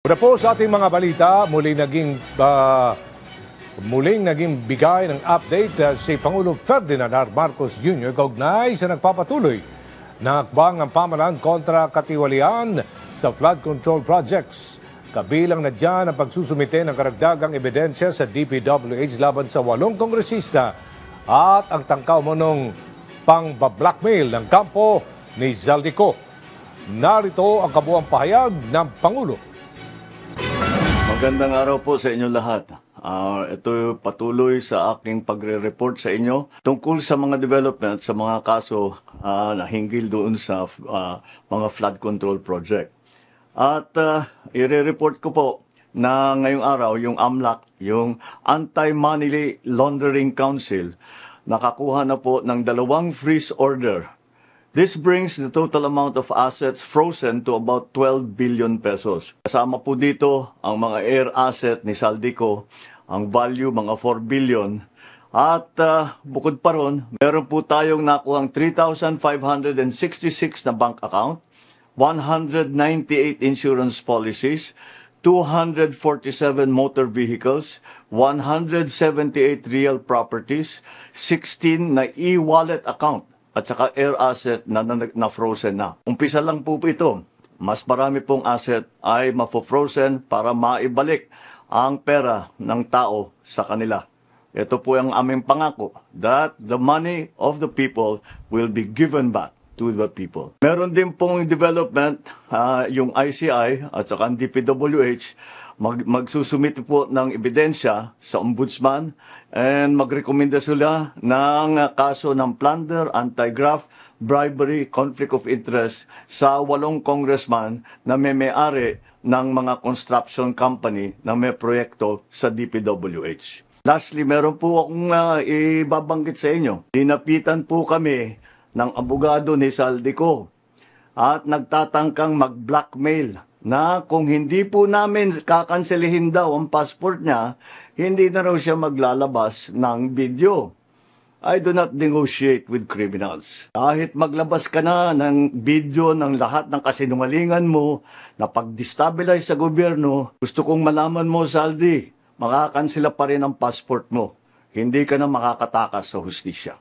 Una po sa ating mga balita, muling naging bigay ng update si Pangulo Ferdinand R. Marcos Jr. kaugnay sa nagpapatuloy na hakbang ang pamahalaan kontra katiwalian sa flood control projects. Kabilang na dyan ang pagsusumite ng karagdagang ebidensya sa DPWH laban sa 8 kongresista at ang tangkaw monong pang-blackmail ng kampo ni Zaldico. Narito ang kabuang pahayag ng Pangulo. Magandang araw po sa inyo lahat. Ito patuloy sa aking pagre-report sa inyo tungkol sa mga development sa mga kaso na hinggil doon sa mga flood control project. At i-report ko po na ngayong araw yung AMLAC, yung Anti-Money Laundering Council, nakakuha na po ng 2 freeze order. This brings the total amount of assets frozen to about 12 billion pesos. Kasama po dito ang mga air asset ni Zaldico, ang value mga 4 billion. At bukod pa ron, meron po tayong nakuhang 3,566 na bank account, 198 insurance policies, 247 motor vehicles, 178 real properties, 16 na e-wallet account, at saka air asset na frozen na. Umpisa lang po ito. Mas marami pong asset ay mafo-frozen para maibalik ang pera ng tao sa kanila. Ito po ang aming pangako that the money of the people will be given back to the people. Meron din pong development, yung ICI at saka ang DPWH, magsusumite po ng ebidensya sa ombudsman and magrekomenda sila ng kaso ng plunder, anti-graft, bribery, conflict of interest sa 8 congressman na may-ari ng mga construction company na may proyekto sa DPWH. Lastly, meron po akong ibabanggit sa inyo. Dinapitan po kami ng abogado ni Zaldico at nagtatangkang mag-blackmail na kung hindi po namin kakanselihin daw ang passport niya, hindi na raw siya maglalabas ng video. I do not negotiate with criminals. Kahit maglabas ka na ng video ng lahat ng kasinungalingan mo na pag-destabilize sa gobyerno, gusto kong malaman mo, Zaldi, makakansela pa rin ang passport mo. Hindi ka na makakatakas sa hustisya.